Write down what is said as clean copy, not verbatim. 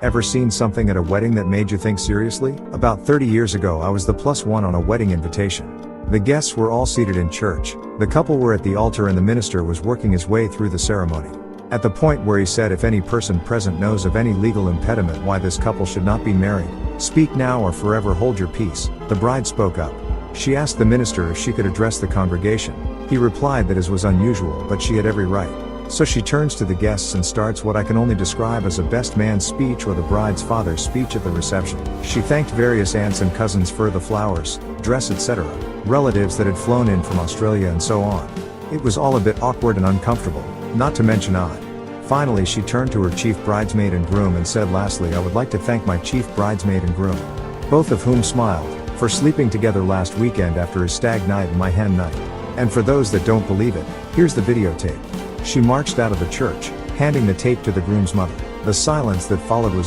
Ever seen something at a wedding that made you think seriously? About 30 years ago I was the +1 on a wedding invitation. The guests were all seated in church, the couple were at the altar and the minister was working his way through the ceremony. At the point where he said if any person present knows of any legal impediment why this couple should not be married, speak now or forever hold your peace, the bride spoke up. She asked the minister if she could address the congregation. He replied that his was unusual but she had every right. So she turns to the guests and starts what I can only describe as a best man's speech or the bride's father's speech at the reception. She thanked various aunts and cousins for the flowers, dress etc., relatives that had flown in from Australia and so on. It was all a bit awkward and uncomfortable, not to mention odd. Finally she turned to her chief bridesmaid and groom and said lastly I would like to thank my chief bridesmaid and groom, both of whom smiled, for sleeping together last weekend after his stag night and my hen night. And for those that don't believe it, here's the videotape. She marched out of the church, handing the tape to the groom's mother. The silence that followed was